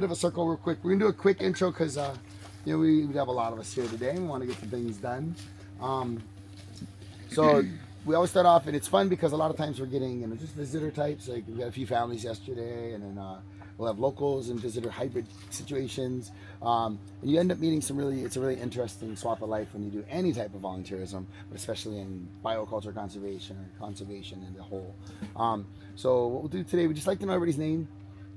Bit of a circle real quick. We're gonna do a quick intro because we have a lot of us here today and we want to get some things done. So we always start off, and it's fun because a lot of times we're getting just visitor types. Like we got a few families yesterday, and then we'll have locals and visitor hybrid situations. And you end up meeting it's a really interesting swath of life when you do any type of volunteerism, but especially in bioculture conservation or conservation in the whole. So what we'll do today, we just like to know everybody's name.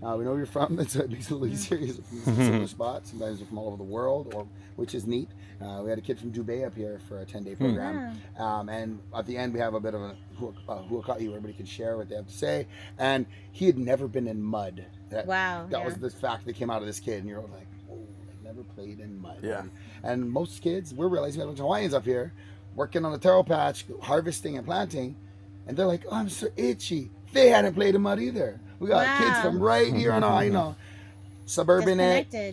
We know where you're from. It makes it a little easier from similar spots. Sometimes they're from all over the world, which is neat. We had a kid from Dubai up here for a 10-day program. And at the end, we have a bit of a huaka'i where everybody can share what they have to say. And he had never been in mud. That was the fact that came out of this kid. And you're like, oh, I never played in mud. Yeah. And most kids, we're realizing we have a bunch of Hawaiians up here working on a taro patch, harvesting and planting. And they're like, oh, I'm so itchy. They hadn't played in mud either. We got kids from right here on suburban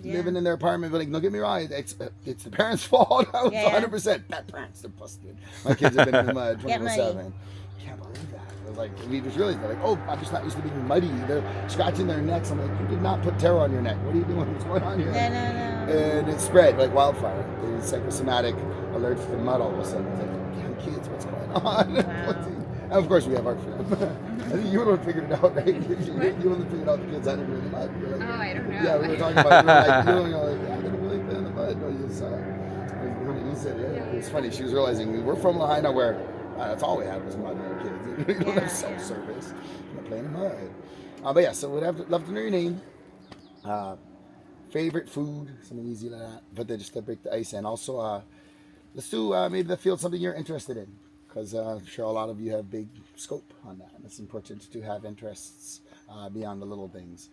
living in their apartment. But like, don't get me wrong, it's the parents' fault. 100%. That parents, they're busted. My kids have been in the mud 24/7. Can't believe that. It was like, we just realized, they're like, oh, I'm just not used to being muddy. They're scratching their necks. I'm like, you did not put taro on your neck. What are you doing? What's going on here? No. And it spread like wildfire. It's psychosomatic alerts to mud all of a sudden. I was like, damn kids, what's going on? Wow. And of course, we have art for them. I think you would have figured it out, right? You would have figured out the kids hadn't really mud. Like, oh, I don't know. Yeah, we were talking about it. We were like, I didn't really play in the mud. You said it. It was funny. She was realizing we're from Lahaina where that's all we had was mud when we were kids. We don't have self-service. We're not playing in mud. But yeah, so we'd love to know your name. Favorite food, something easy like that. But then just to break the ice. And also, let's do maybe the field, something you're interested in. Because I'm sure a lot of you have big scope on that. And it's important to have interests beyond the little things.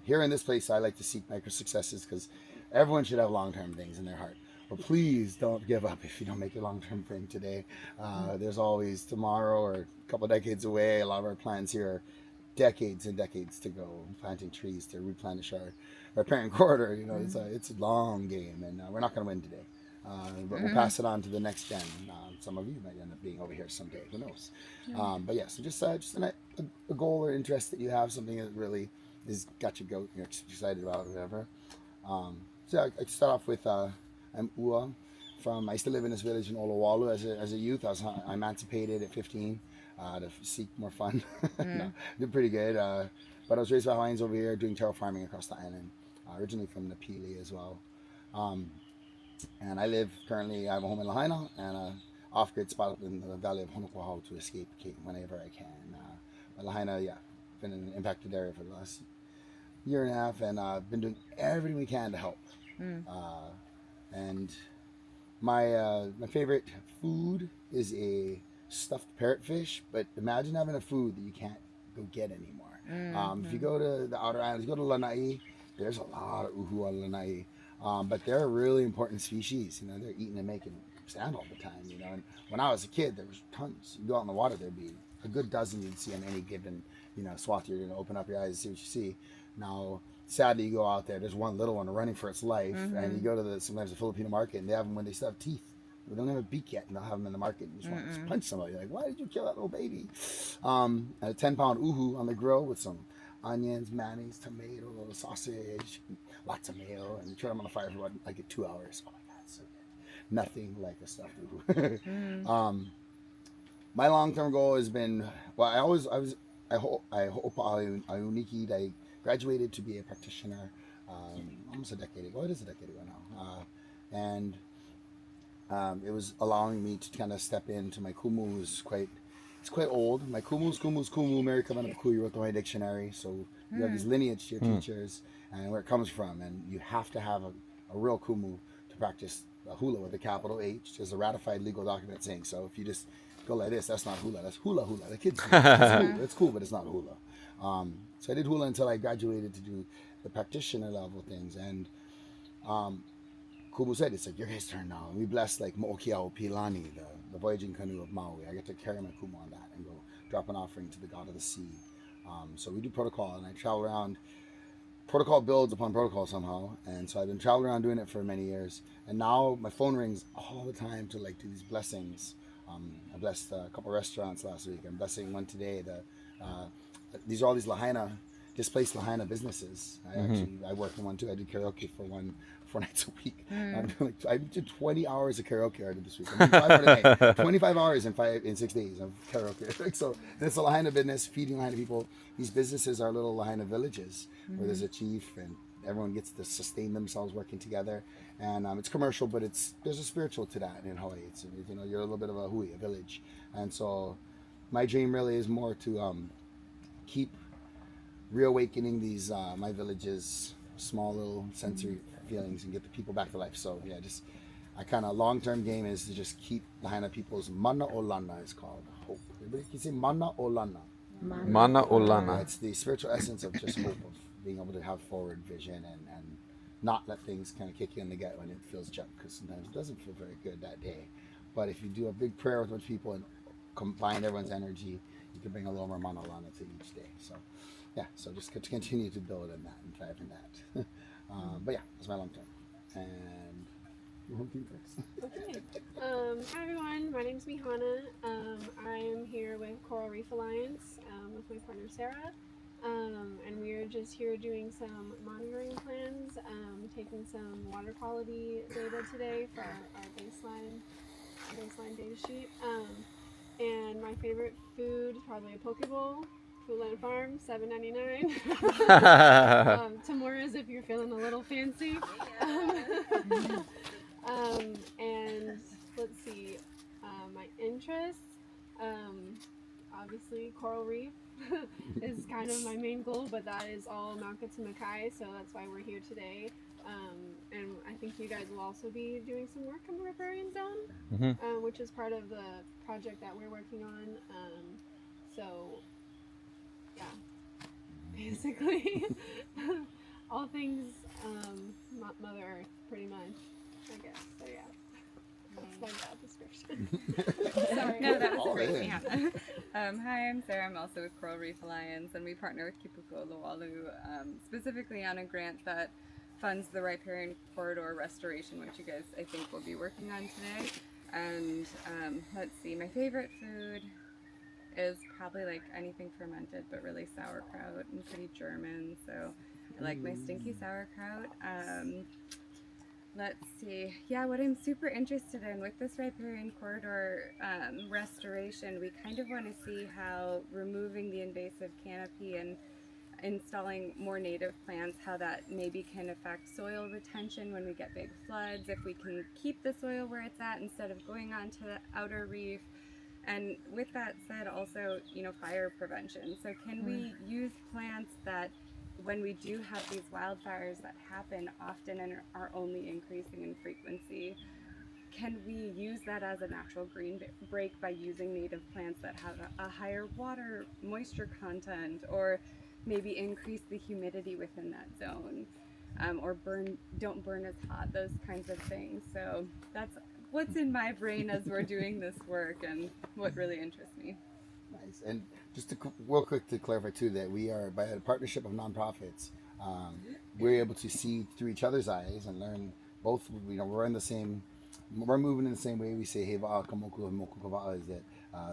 Here in this place, I like to seek micro successes because everyone should have long-term things in their heart. But please don't give up if you don't make your long-term thing today. There's always tomorrow or a couple of decades away. A lot of our plans here are decades and decades to go. Planting trees to replenish our parent corridor. It's a long game, and we're not going to win today. But we'll pass it on to the next gen. Some of you might end up being over here someday. Who knows? But yeah, so just a goal or interest that you have, something that really is got you you're excited about, or whatever. So I start off with I'm Ua. I used to live in this village in Olowalu as a youth. I was emancipated at 15 to seek more fun. No, did pretty good. But I was raised by Hawaiians over here doing taro farming across the island. Originally from Napili as well. And I I have a home in Lahaina and an off-grid spot up in the valley of Honokohau to escape whenever I can. Lahaina, been in an impacted area for the last year and a half, and been doing everything we can to help. And my favorite food is a stuffed parrotfish, but imagine having a food that you can't go get anymore. If you go to the outer islands, go to Lanai, there's a lot of uhu on Lanai. But they're a really important species. They're eating and making sand all the time. And when I was a kid, there was tons. You go out in the water, there'd be a good dozen you'd see on any given swath. You're gonna open up your eyes and see what you see. Now, sadly, you go out there's one little one running for its life, and you go to sometimes the Filipino market, and they have them when they still have teeth. They don't have a beak yet, and they'll have them in the market. And you just want to punch somebody. You're like, why did you kill that little baby? And a 10-pound uhu on the grill with some onions, mayonnaise, tomato, little sausage, lots of mayo, and you turn them on the fire for about 2 hours. Oh my God, so good. Nothing like a stuffed uhu. My long-term goal has been, I hope I graduated to be a practitioner almost a decade ago. It is a decade ago now. And it was allowing me to kind of step into my kumu, who's quite old. My kumu, Mary Kamanapaku, you wrote the Hawaii dictionary. So you have these lineage to your teachers and where it comes from. And you have to have a real kumu to practice hula with a capital H. There's a ratified legal document saying so. If you just go like this, that's not hula, that's hula hula. The kids do it. It's cool, but it's not hula. So I did hula until I graduated to do the practitioner level things. And Kumu said, it's like your guys' turn now. And we blessed Mo'okiao Pilani, the voyaging canoe of Maui. I get to carry my kumu on that and go drop an offering to the god of the sea. So we do protocol, and I travel around. Protocol builds upon protocol somehow, and so I've been traveling around doing it for many years. And now my phone rings all the time to do these blessings. I blessed a couple restaurants last week. I'm blessing one today. These are all these Lahaina displaced Lahaina businesses. I work in one too. I do karaoke for 4 nights a week. I did 20 hours of karaoke already this week. 25 hours in 6 days of karaoke. So it's a Lahaina business, feeding Lahaina people. These businesses are little Lahaina villages where there's a chief and everyone gets to sustain themselves working together. And it's commercial, but there's a spiritual to that in Hawaii. It's, you're a little bit of a hui, a village. And so my dream really is more to keep reawakening these my village's small little sensory feelings and get the people back to life. So yeah, I kind of long-term game is to just keep Lahaina people's mana olana is called hope. Everybody can say mana olana. Mana olana. It's the spiritual essence of just hope, of being able to have forward vision and not let things kind of kick you in the gut when it feels junk, because sometimes it doesn't feel very good that day. But if you do a big prayer with a bunch of people and combine everyone's energy, you can bring a little more mana olana to each day. So yeah, so just to continue to build in that and thrive in that. But yeah, that's my long term. And your home team first. Okay. Hi everyone, my name's Mihana. I'm here with Coral Reef Alliance with my partner Sarah. And we're just here doing some monitoring plans, taking some water quality data today for our baseline data sheet. And my favorite food, probably a poke bowl. Foodland Farm, $7.99. Tamoras if you're feeling a little fancy. And let's see, my interests, obviously coral reef is kind of my main goal, but that is all Mauka to Makai, so that's why we're here today. And I think you guys will also be doing some work on the riparian zone, which is part of the project that we're working on. So yeah, basically all things Mother Earth, pretty much, I guess. So yeah, that's my job description. Sorry. No, that was great. Yeah. Hi, I'm Sarah. I'm also with Coral Reef Alliance, and we partner with Kipuka Olowalu, specifically on a grant that funds the riparian corridor restoration, which you guys, I think, will be working on today. And let's see, my favorite food is probably like anything fermented, but really sauerkraut. I'm pretty German, so I like my stinky sauerkraut. Let's see. Yeah, what I'm super interested in with this riparian corridor restoration, we kind of want to see how removing the invasive canopy and installing more native plants, how that maybe can affect soil retention when we get big floods, if we can keep the soil where it's at instead of going onto the outer reef. And with that said, also, fire prevention. So can we use plants that when we do have these wildfires that happen often and are only increasing in frequency, can we use that as a natural green break by using native plants that have a higher water moisture content, or maybe increase the humidity within that zone, or don't burn as hot, those kinds of things. So that's what's in my brain as we're doing this work and what really interests me. Nice. And just real quick to clarify too, that we are, by a partnership of nonprofits, we're able to see through each other's eyes and learn both. We're moving in the same way. We say Heva'a kamoku moku kava'a, is that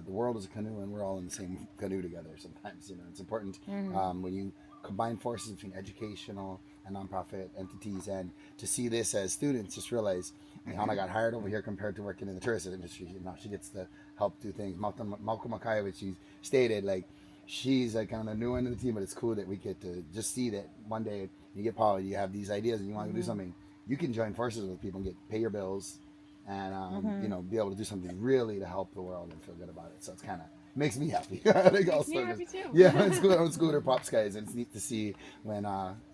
the world is a canoe and we're all in the same canoe together. Sometimes it's important when you combine forces between educational and nonprofit entities, and to see this as students, just realize Hana got hired over here compared to working in the tourist industry. She gets to help do things. Malcolm Makai, which she stated, like, she's like kind of a new one to the team, but it's cool that we get to just see that one day you get power, you have these ideas and you want to do something, you can join forces with people and pay your bills and be able to do something really to help the world and feel good about it. So it's kind of makes me happy. I think makes me happy too. Yeah, it's cool. It's cool to Pops guys, and it's neat to see when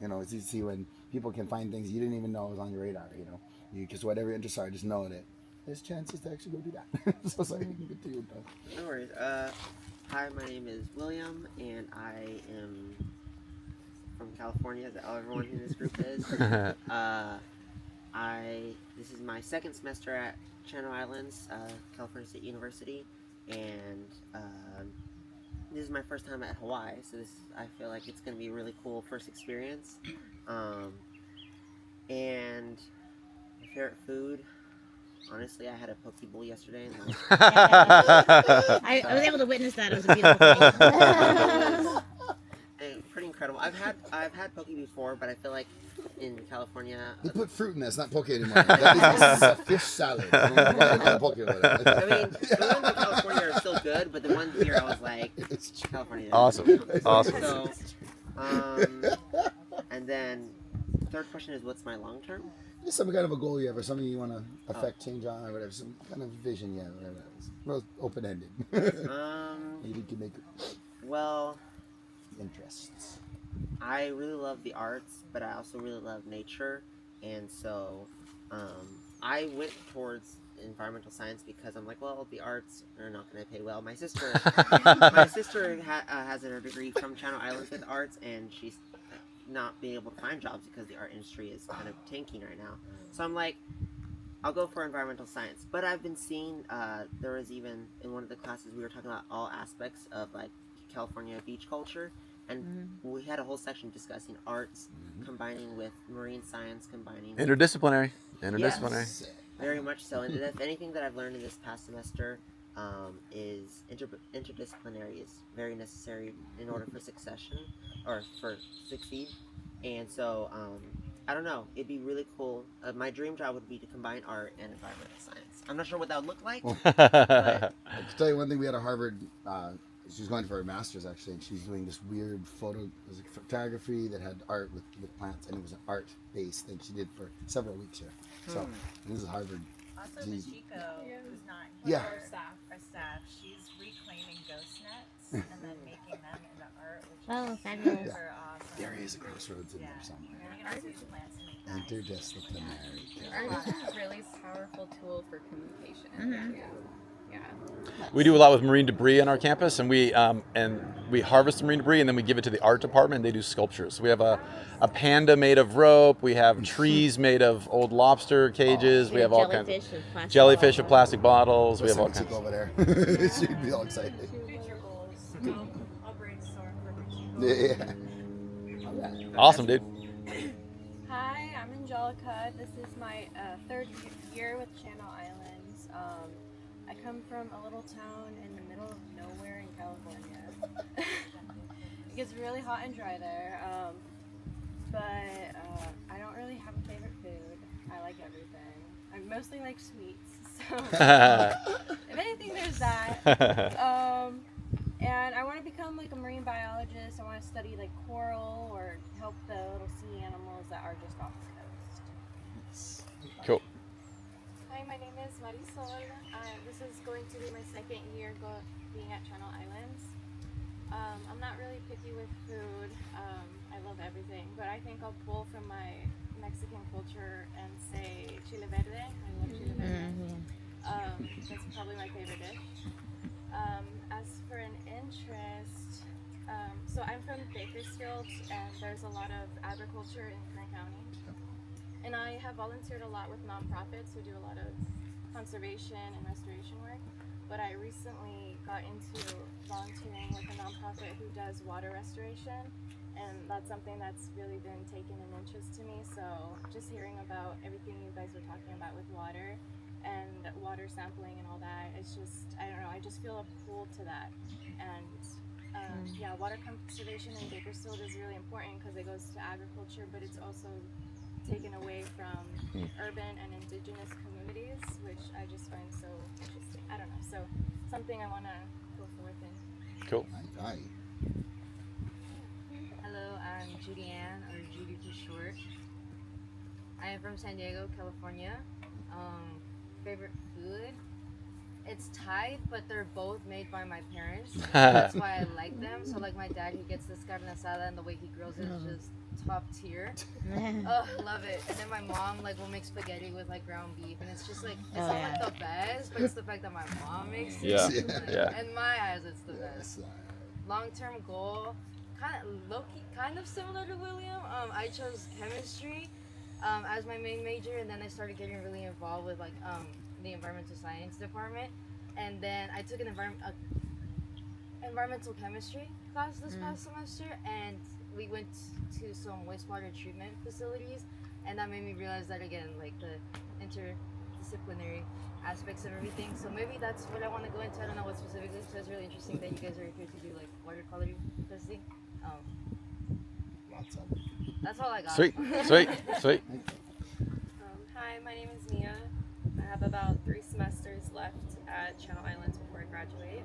it's neat to see when people can find things you didn't even know was on your radar. Because whatever your interests are, just know that there's chances to actually go do that. So sorry, you can continue. No worries. Hi, my name is William, and I am from California, as everyone in this group is. This is my second semester at Channel Islands, California State University, and this is my first time at Hawaii, so I feel like it's going to be a really cool first experience. And my favorite food, honestly, I had a poke bowl yesterday. And I was able to witness that. It was a beautiful thing. Pretty incredible. incredible. I've had poke before, but I feel like in California They put fruit in this, not poke anymore. That is a fish salad. I don't know why they call it poke or whatever. I mean, the ones in California are still good, but the ones here I was like, California. Awesome. Awesome. So, and then third question is, what's my long term? Just some kind of a goal you have, or something you want to affect, change on, or whatever. Some kind of vision you have, whatever it is. Real open-ended. Maybe you can make Well, interests. I really love the arts, but I also really love nature, and so I went towards environmental science because I'm like, well, the arts are not going to pay well. My sister has a degree from Channel Islands with arts, and she's not being able to find jobs because the art industry is kind of tanking right now. So I'm like, I'll go for environmental science. But I've been seeing there was even in one of the classes we were talking about all aspects of like California beach culture, and we had a whole section discussing arts combining with marine science, combining Interdisciplinary. Yes, very much so. And if anything that I've learned in this past semester is interdisciplinary is very necessary in order for succession or for succeed. And so I don't know, it'd be really cool. My dream job would be to combine art and environmental science. I'm not sure what that would look like, but I can tell you one thing. We had a Harvard. She was going for her master's actually, and she was doing this weird photography that had art with plants, and it was an art-based thing she did for several weeks here. So this is Harvard. Also, Michiko, who's not Yeah. our staff, she's reclaiming ghost nets and then making them into art, which Oh, is fabulous. super awesome. There is a crossroads in there Yeah. somewhere. You can also use plants to make knives. Interdisciplinary. Art is a really powerful tool for communication. Mhm. Yeah. We do a lot with marine debris on our campus, and we harvest the marine debris, and then we give it to the art department, and they do sculptures. We have a panda made of rope. We have trees made of old lobster cages. We have all kinds of jellyfish of plastic bottles. We have all kinds. over there. She'd be all excited. Future goals. I'll brainstorm for Michiko. Yeah. Awesome, dude. Hi, I'm Angelica. This is my third year with Channel Islands. I come from a little town in the middle of nowhere in California. It gets really hot and dry there, but I don't really have a favorite food. I like everything. I mostly like sweets, so if anything, there's that. And I want to become like a marine biologist. I want to study like coral or help the little sea animals that are just off the coast. Cool. Hi, my name is Marisol. This is going to be my second year being at Channel Islands. I'm not really picky with food. I love everything, but I think I'll pull from my Mexican culture and say chile verde. I love chile verde. That's probably my favorite dish. As for an interest, so I'm from Bakersfield, and there's a lot of agriculture in Kern County. And I have volunteered a lot with nonprofits who do a lot of conservation and restoration work. But I recently got into volunteering with a nonprofit who does water restoration. And that's something that's really been taking an interest to me. So just hearing about everything you guys were talking about with water and water sampling and all that, it's just, I don't know, I just feel a pull to that. And yeah, water conservation in Bakersfield is really important because it goes to agriculture, but it's also taken away from urban and indigenous communities, which I just find so interesting. I don't know, so something I want to go forth in. Cool. Hi. Hello, I'm Judy Ann, or Judy for short. I am from San Diego, California. Favorite food? It's Thai, but they're both made by my parents. That's why I like them. So like my dad, he gets this carne asada, and the way he grills it is just top tier. Oh, love it. And then my mom like will make spaghetti with like ground beef, and it's just like it's not like the best, but it's the fact that my mom makes it. Yeah. Like, Yeah. in my eyes, it's the best. Long-term goal, kind of similar to William. I chose chemistry as my main major, and then I started getting really involved with like the environmental science department, and then I took an environmental chemistry class this past semester, and we went to some wastewater treatment facilities, and that made me realize that again, like the interdisciplinary aspects of everything. So maybe that's what I want to go into. I don't know what specifically, so it's really interesting that you guys are here to do like water quality testing. thoughts on. That's all I got. Sweet, sweet, sweet. Hi, my name is Mia. I have about 3 semesters left at Channel Islands before I graduate.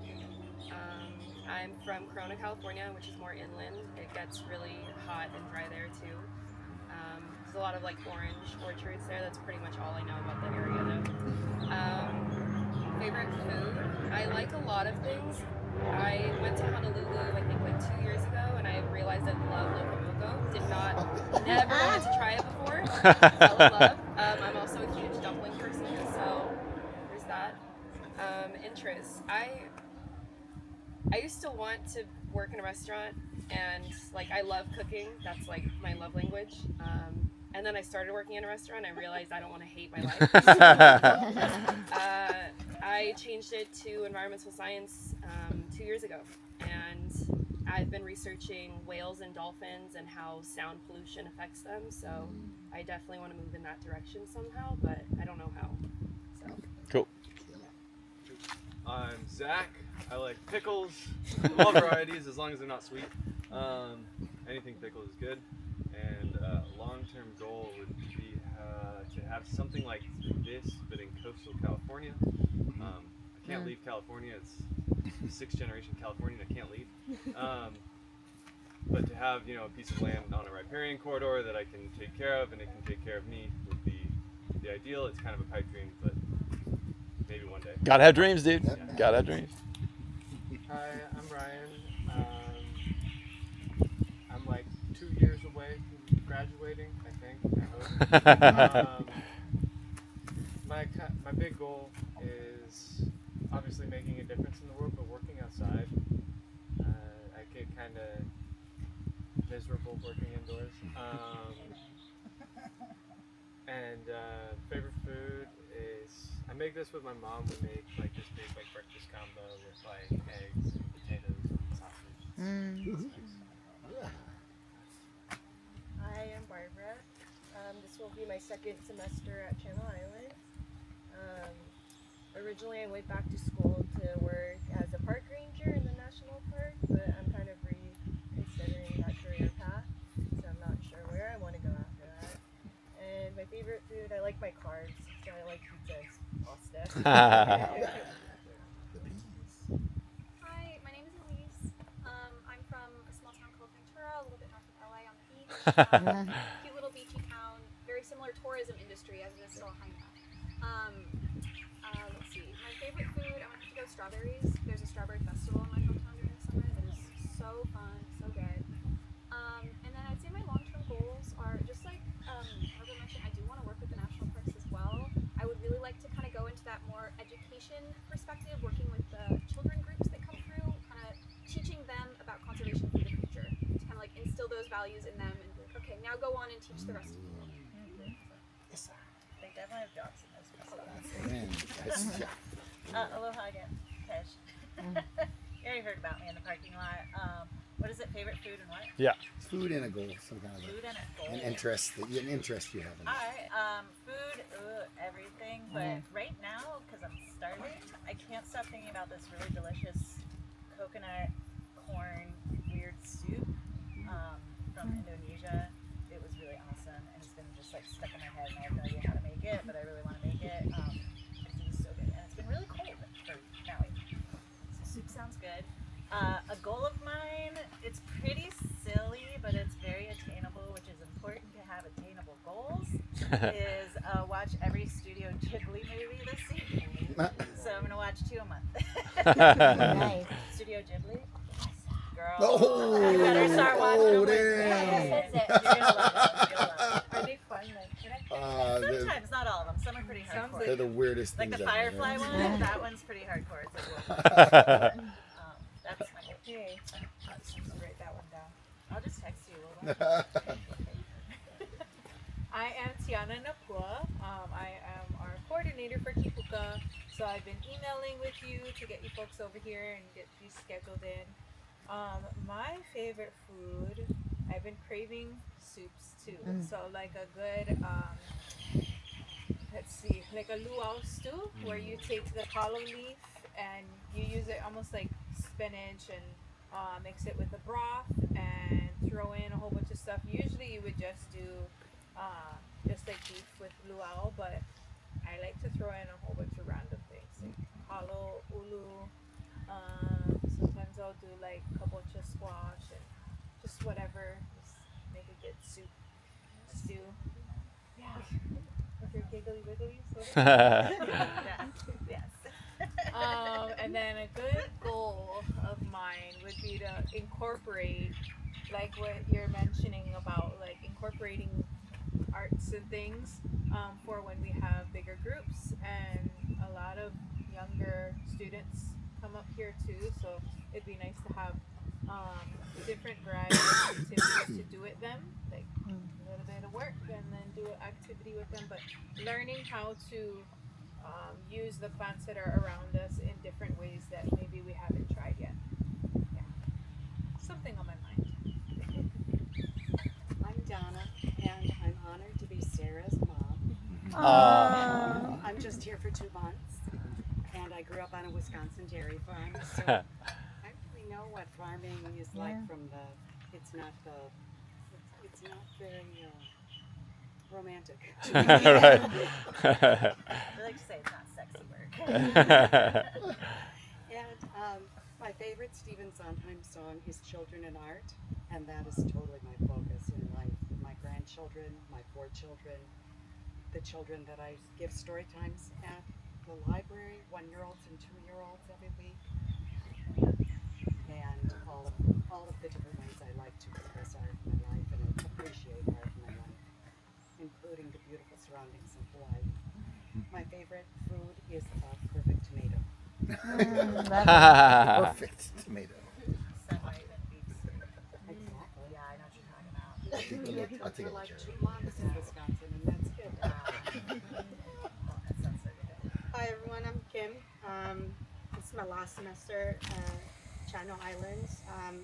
I'm from Corona, California, which is more inland. It gets really hot and dry there too. There's a lot of like orange orchards there. That's pretty much all I know about the area though. Favorite food? I like a lot of things. I went to Honolulu, I think like 2 years ago, and I realized I love locomoco. Never wanted to try it before. Fell in love. I'm also a huge dumpling person, so there's that. Interests. I used to want to work in a restaurant, and like I love cooking. That's like my love language. And then I started working in a restaurant. I realized I don't want to hate my life. I changed it to environmental science 2 years ago, and I've been researching whales and dolphins and how sound pollution affects them. So I definitely want to move in that direction somehow, but I don't know how. So. Cool. I'm Zach. I like pickles. All varieties as long as they're not sweet. Anything pickle is good. And long-term goal would be to have something like this, but in coastal California. I can't leave California. It's 6th generation Californian. I can't leave. But to have a piece of land on a riparian corridor that I can take care of and it can take care of me would be the ideal. It's kind of a pipe dream, but maybe one day. Gotta have dreams, dude. Gotta have dreams. Hi, I'm Ryan. I'm like 2 years away from graduating, I hope. My big goal is obviously making a difference in the world, but working outside. I get kind of miserable working indoors. And favorite food is, I make this with my mom. We make like this big like breakfast combo with like eggs and potatoes and sausage. Hi, I'm Barbara. This will be my 2nd semester at Channel Islands. Originally I went back to school to work as a park ranger in the national park, but I'm kind of reconsidering that career path, so I'm not sure where I want to go after that. And my favorite food, I like my carbs, so I like pizza and pasta. Hi, my name is Elise. I'm from a small town called Ventura, a little bit north of LA on the beach. Cute little beachy town, very similar tourism industry as it is still Haifa. Let's see, my favorite food, I want to go strawberries. There's a strawberry festival in my hometown during the summer that is so fun, so good. And then I'd say my long-term goals are just like Margaret mentioned, I do want to work with the national parks as well. I would really like to kind of go into that more education perspective, working with the children groups that come through, kind of teaching them about conservation for the future, to kind of like instill those values in them and be like, okay, now go on and teach the rest of the world. Yes, sir. They definitely have jobs in this Yeah. Aloha again, Kesh. You already heard about me in the parking lot. What is it? Favorite food and what? Yeah. Food and a goal, some kind of Food and a goal. an interest you have in it. Alright, food, everything, but right now, because I'm starving, I can't stop thinking about this really delicious coconut corn weird soup from Indonesia. It was really awesome, and it's been just like stuck in my head, and I have no idea how to make it, but I really want to make it. It was so good, and it's been really cold for Maui. So soup sounds good. A goal of mine, it's pretty silly, but it's very attainable, which is important to have attainable goals, is watch every Studio Ghibli movie this year. So I'm going to watch 2 a month. Nice. Studio Ghibli? Girl, Oh, you better start watching them. damn. You're going to love it. Are they fun? Sometimes, not all of them. Some are pretty hardcore. They're the weirdest Like things the I've ever Firefly heard. one, that one's pretty hardcore. It's like, whoa. That's my Okay. Write that one down. I'll just text you. I am Tiana Napua. I am our coordinator for Kipuka. So I've been emailing with you to get you folks over here and get these scheduled in. My favorite food, I've been craving soups too. So like a good, let's see, like a luau stew where you take the kalo leaf and you use it almost like spinach and mix it with the broth and throw in a whole bunch of stuff. Usually you would just do just like beef with luau, but I like to throw in a whole bunch of random things like halo, ulu. Sometimes I'll do like kabocha squash and just whatever. Just make a good soup, stew. Yeah. With your giggly wigglies. Yes. And then a good goal of mine would be to incorporate, like what you're mentioning about, like incorporating arts and things for when we have bigger groups. And a lot of younger students come up here too, so it'd be nice to have different varieties of activities to do with them, like a little bit of work and then do an activity with them, but learning how to use the plants that are around us in different ways that maybe we haven't tried yet. Yeah. Something on my mind. I'm Donna, and I'm honored to be Sarah's mom. I'm just here for 2 months, and I grew up on a Wisconsin dairy farm, so I really know what farming is like from the. It's not very romantic. Right. I like to say it's not sexy work. And my favorite Stephen Sondheim song is Children in Art, and that is totally my focus in life. My grandchildren, my 4 children, the children that I give story times at the library, 1-year-olds and 2-year-olds every week, and all of the different ways I like to express art in my life and appreciate art in my life, including the beautiful surroundings of Hawaii. My favorite food is a perfect tomato. Perfect tomato. Sunlight and beef soup. Exactly. Yeah, I know what you're talking about. I'll take a like picture. 2 months in Wisconsin, and that's good. Oh, that sounds so good. Hi everyone, I'm Kim. This is my last semester at Channel Islands.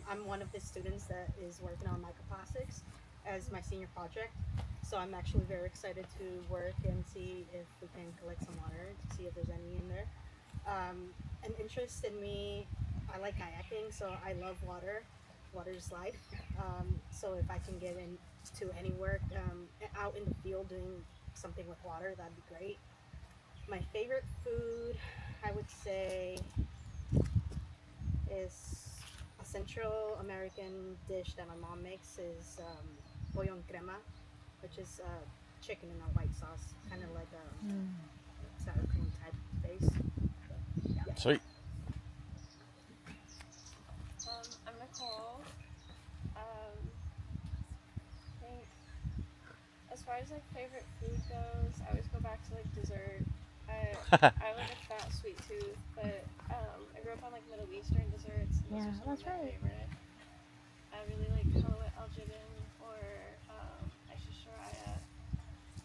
I'm one of the students that is working on microplastics as my senior project. So I'm actually very excited to work and see if we can collect some water to see if there's any in there. An interest in me, I like kayaking, so I love water. Water is life. So if I can get into any work out in the field doing something with water, that'd be great. My favorite food, I would say, is a Central American dish that my mom makes is pollo en crema, which is chicken in a white sauce, kind of like a sour cream type base. Yeah. Sweet. I'm Nicole. I think as far as like favorite food goes, I always go back to like dessert. I like a fat sweet tooth, but I grew up on like Middle Eastern desserts. And those are some of my favorite. I really like halawat al-jibin or aishishiraya,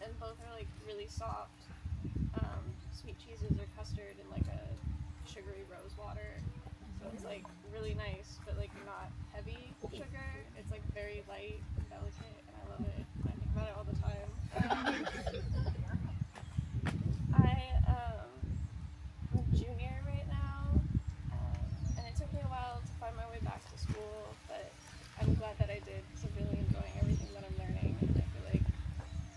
and both are like really soft sweet cheeses or custard in like a sugary rose water. So it's like really nice, but like not heavy sugar. It's like very light and delicate, and I love it. I think about it all the time. I'm a junior right now, and it took me a while to find my way back to school, but I'm glad that I did because I'm really enjoying everything that I'm learning. And I feel like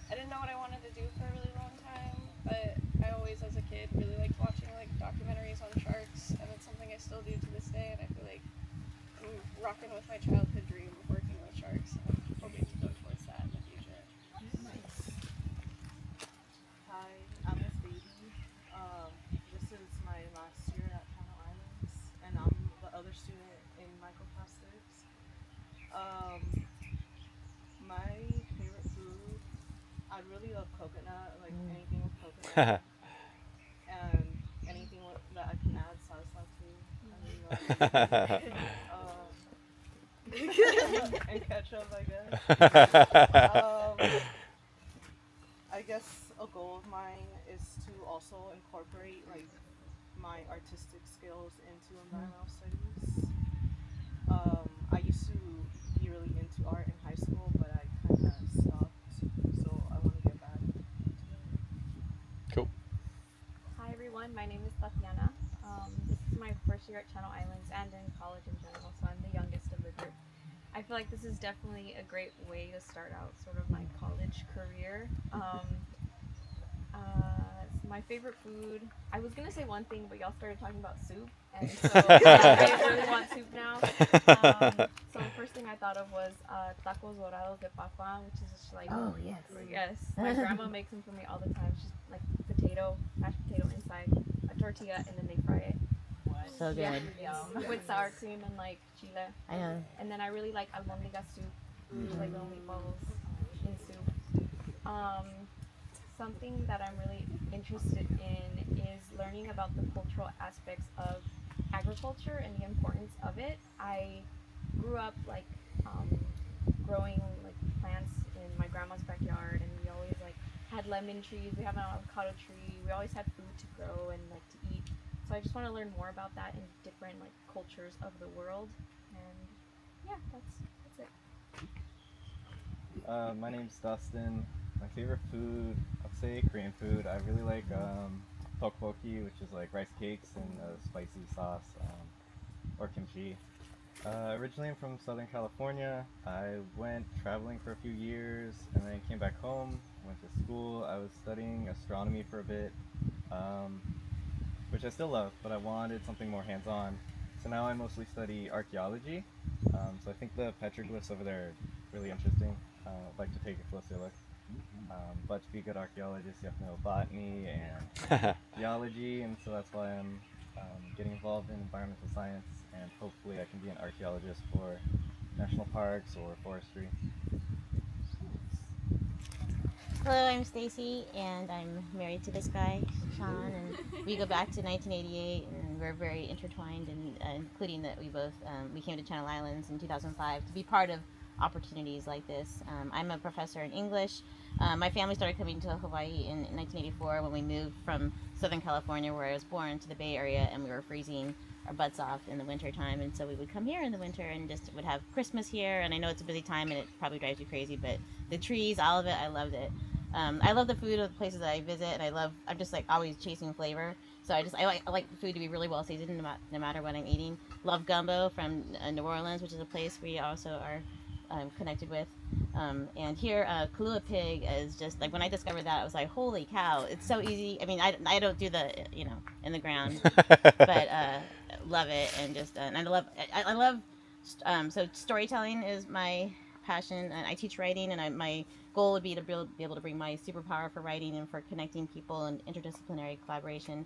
I didn't know what I wanted to do for a really long time, but I always, as a kid, really liked watching like documentaries on sharks, and it's something I still do to this day. And I feel like I'm rocking with my childhood dream of working with sharks. And I'm hoping to go towards that in the future. Hi, I'm Miss Baby. This is my last year at Channel Islands, and I'm the other student in microplastics. My favorite food, I really love coconut, like anything with coconut, and anything that I can add salsa to. I really love it. And ketchup, I guess. I guess a goal of mine is to also incorporate like my artistic skills into environmental studies. I used to be really into art in high school, but I kind of stopped, so I want to get back into it. Cool. Hi everyone, my name is Tatiana. This is my first year at Channel Islands and in college in general, so I'm the youngest of the group. I feel like this is definitely a great way to start out sort of my college career. My favorite food, I was gonna say one thing, but y'all started talking about soup, and so I really want soup now. So the first thing I thought of was tacos dorados de papa, which is just like, oh yes, yes, my grandma makes them for me all the time. She's like mashed potato inside a tortilla, and then they fry it. So good. Yeah, with sour cream and like chile. I know. And then I really like almondega soup, like little meatballs in soup. Something that I'm really interested in is learning about the cultural aspects of agriculture and the importance of it. I grew up like growing like plants in my grandma's backyard, and we always like had lemon trees. We have an avocado tree. We always had food to grow and like to eat. So I just want to learn more about that in different like cultures of the world. And yeah, that's it. My name's Dustin. My favorite food, I'd say Korean food. I really like tteokbokki, which is like rice cakes and a spicy sauce, or kimchi. Originally I'm from Southern California. I went traveling for a few years and then came back home, went to school. I was studying astronomy for a bit, which I still love, but I wanted something more hands-on. So now I mostly study archaeology. So I think the petroglyphs over there are really interesting. I'd like to take a closer look. But to be a good archaeologist, you have to know botany and geology, and so that's why I'm getting involved in environmental science, and hopefully I can be an archaeologist for national parks or forestry. Hello, I'm Stacy, and I'm married to this guy, Sean, and we go back to 1988, and we're very intertwined, and including that we came to Channel Islands in 2005 to be part of opportunities like this. I'm a professor in English. My family started coming to Hawaii in 1984 when we moved from Southern California, where I was born, to the Bay Area, and we were freezing our butts off in the winter time, and so we would come here in the winter and just would have Christmas here. And I know it's a busy time and it probably drives you crazy, but the trees, all of it, I loved it. I love the food of the places that I visit, and I'm just like always chasing flavor. So I like the food to be really well seasoned no matter what I'm eating. Love gumbo from New Orleans, which is a place we also are connected with. And here, Kalua pig is just like, when I discovered that, I was like, holy cow, it's so easy. I mean, I don't do the, in the ground, but love it. And just, and I love, so storytelling is my passion, and I teach writing, and my goal would be to be able to bring my superpower for writing and for connecting people and interdisciplinary collaboration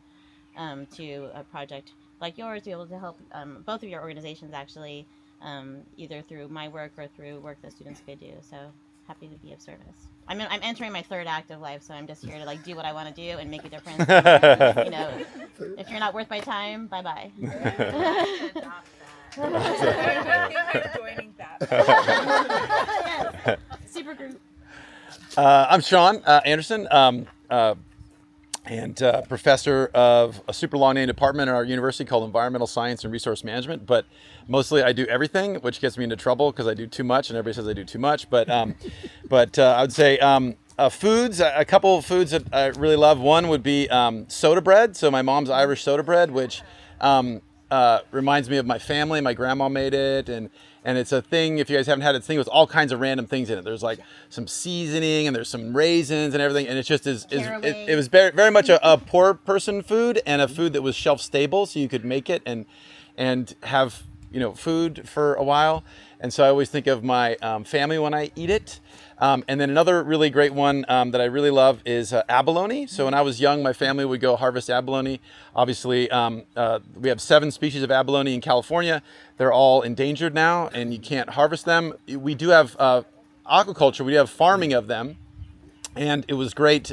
to a project like yours, to be able to help both of your organizations actually, either through my work or through work that students could do. So happy to be of service. I'm entering my third act of life, so I'm just here to like do what I want to do and make a difference. If you're not worth my time, bye bye. Joining that. Yes. Super group. I'm Sean Anderson, and professor of a super long name department at our university called Environmental Science and Resource Management. But mostly I do everything, which gets me into trouble because I do too much, and everybody says I do too much. But I would say foods. A couple of foods that I really love. One would be soda bread. So my mom's Irish soda bread, which reminds me of my family. My grandma made it, and it's a thing, if you guys haven't had it, it's a thing with all kinds of random things in it. There's like some seasoning, and there's some raisins and everything, and it just it was very, very much a poor person food, and a food that was shelf stable, so you could make it and have food for a while. And so I always think of my family when I eat it. And then another really great one that I really love is abalone. So when I was young, my family would go harvest abalone. Obviously, we have 7 species of abalone in California. They're all endangered now, and you can't harvest them. We do have aquaculture. We have farming of them. And it was great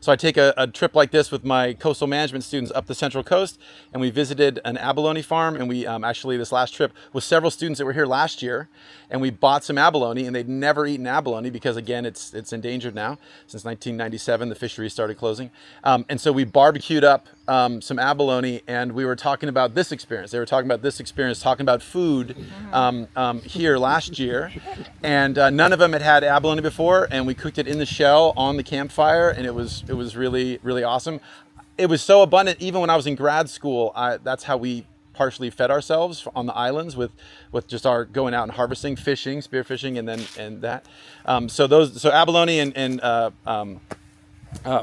so I take a trip like this with my coastal management students up the Central Coast, and we visited an abalone farm, and we actually, this last trip, with several students that were here last year, and we bought some abalone, and they'd never eaten abalone because, again, it's endangered now. Since 1997, the fishery started closing. And so we barbecued up some abalone, and we were talking about this experience. They were talking about this experience, talking about food here last year, and none of them had abalone before, and we cooked it in the shell on the campfire, and it was really, really awesome. It was so abundant, even when I was in grad school, that's how we partially fed ourselves on the islands with just our going out and harvesting, fishing, spearfishing, and that. So abalone and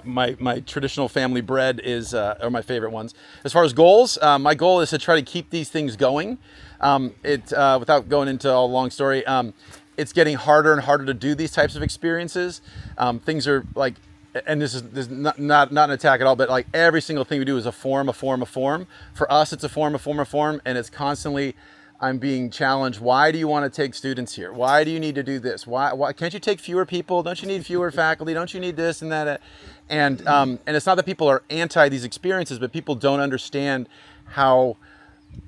my traditional family bread are my favorite ones. As far as goals, my goal is to try to keep these things going. Without going into a long story, it's getting harder and harder to do these types of experiences. Things are like, and this is not an attack at all, but like every single thing we do is a form. For us, it's a form, and it's constantly, I'm being challenged. Why do you want to take students here? Why do you need to do this? Why can't you take fewer people? Don't you need fewer faculty? Don't you need this and that? And it's not that people are anti these experiences, but people don't understand how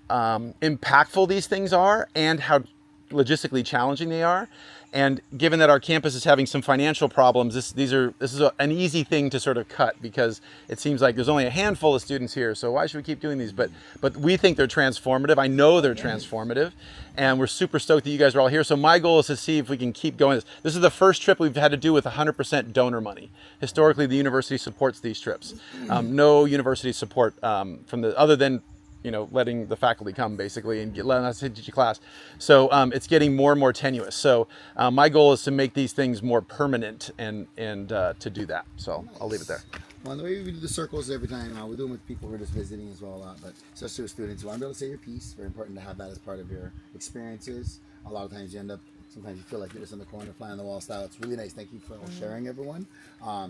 impactful these things are and how logistically challenging they are. And given that our campus is having some financial problems, this is an easy thing to sort of cut, because it seems like there's only a handful of students here, so why should we keep doing these? But we think they're transformative. I know they're transformative, and we're super stoked that you guys are all here. So my goal is to see if we can keep going. This is the first trip we've had to do with 100% donor money. Historically, the university supports these trips. No university support other than letting the faculty come basically and letting us teach a class. So it's getting more and more tenuous. So my goal is to make these things more permanent and to do that. So I'll leave it there. Well, the way we do the circles every time, we do them with people who are just visiting as well a lot, but especially with students who want to be able to say your piece. Very important to have that as part of your experiences. A lot of times sometimes you feel like you're just in the corner, fly on the wall style. It's really nice. Thank you for sharing, everyone.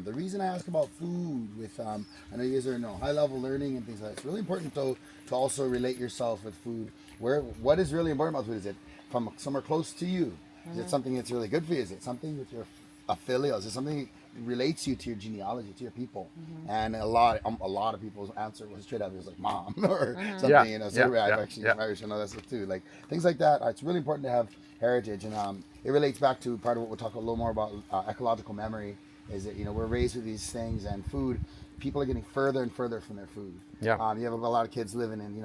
The reason I ask about food with, I know you guys are high level learning and things like that. It's really important though to also relate yourself with food. What is really important about food? Is it from somewhere close to you? Is it something that's really good for you? Is it something with your affiliates? Is it something that relates you to your genealogy, to your people? And a lot of people's answer was straight up, it was like mom or something, I've actually Irish and all that stuff too. Like things like that. It's really important to have heritage, and it relates back to part of what we'll talk a little more about, ecological memory. Is that we're raised with these things, and food, people are getting further and further from their food. You have a lot of kids living in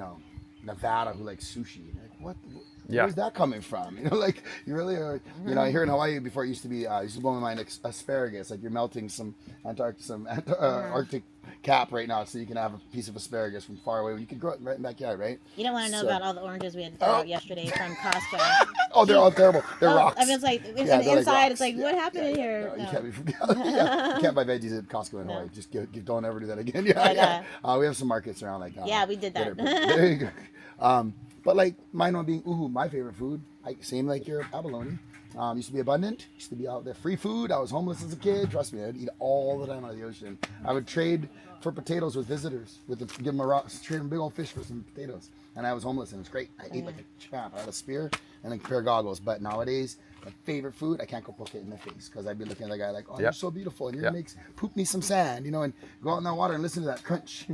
Nevada who like sushi. Like, what? Where's that coming from? Like you really are. Here in Hawaii before, it used to be used to blow my mind, asparagus. Like you're melting some Arctic cap right now, so you can have a piece of asparagus from far away. You can grow it right in the backyard, right? You don't want to know about all the oranges we had to throw out yesterday from Costco. Oh, they're all terrible. They're rocks. I mean, it's like inside. It's like, what happened in here? No, you can't you can't buy veggies at Costco in Hawaii. Just don't ever do that again. We have some markets around like that. Yeah, we did that. There you go. But like mine one being uhu, my favorite food. Same like your abalone. Used to be abundant. Used to be out there, free food. I was homeless as a kid. Trust me, I'd eat all the time out of the ocean. I would trade for potatoes with visitors. Give them trade them big old fish for some potatoes. And I was homeless, and it was great. I ate like a champ. I had a spear and a pair of goggles. But nowadays, my favorite food, I can't go poke it in the face, because I'd be looking at the guy like, oh, you're so beautiful, and you're gonna poop me some sand, and go out in that water and listen to that crunch.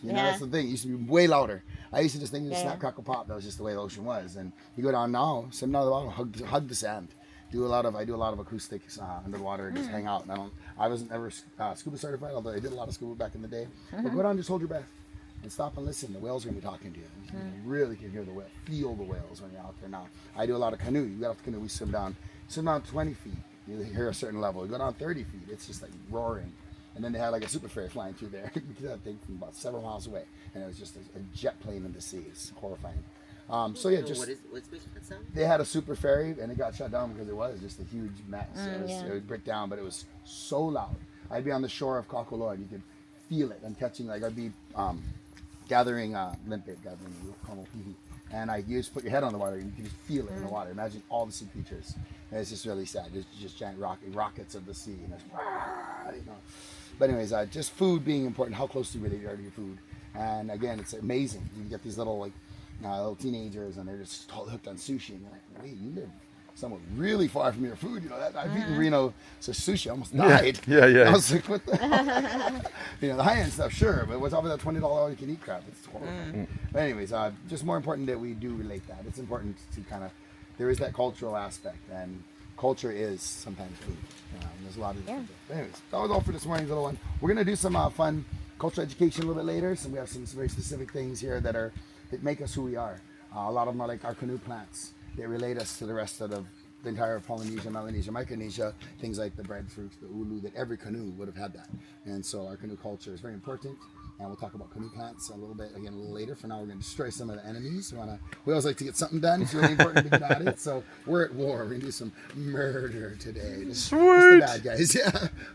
That's the thing. It used to be way louder. I used to just think snap, crackle, pop. That was just the way the ocean was. And you go down now, sit down the bottom, hug the sand. I do a lot of acoustics underwater, just hang out. And I wasn't ever scuba certified, although I did a lot of scuba back in the day. But go down, just hold your breath and stop and listen. The whales are gonna be talking to you. You really can hear the whale, feel the whales when you're out there now. I do a lot of canoe. You get off the canoe, we swim down 20 feet. You hear a certain level. You go down 30 feet, it's just like roaring. And then they had like a super ferry flying through there. You could that thing from about several miles away, and it was just a jet plane in the sea. It's horrifying. What's that sound? They had a super ferry, and it got shut down because it was just a huge mess. It would break down, but it was so loud. I'd be on the shore of Kakaloa, and you could feel it. I'm catching, like I'd be gathering limpet, gathering komopihi, and you just put your head on the water, and you can just feel it in the water. Imagine all the sea creatures. And it's just really sad. There's just giant rockets of the sea, and it's, But anyways, just food being important. How close do you really are to your food? And again, it's amazing. You get these little little teenagers, and they're just totally hooked on sushi. And you're like, wait, you live somewhere really far from your food. I've eaten Reno sushi, I almost died. I was like, what the hell? The high end stuff, sure, but what's up with that $20 all you can eat crap? It's horrible. But anyways, just more important that we do relate that. It's important to there is that cultural aspect, and culture is sometimes food. There's a lot of different things. But anyways, that was all for this morning's little one. We're gonna do some fun cultural education a little bit later. So we have some very specific things here that make us who we are. A lot of them are like our canoe plants. They relate us to the rest of the entire Polynesia, Melanesia, Micronesia. Things like the breadfruit, the ulu, that every canoe would have had that. And so our canoe culture is very important. And we'll talk about canoe plants a little bit again later. For now, we're going to destroy some of the enemies. We always like to get something done. It's really important to get at it. So we're at war. We're going to do some murder today. Just the bad guys, yeah.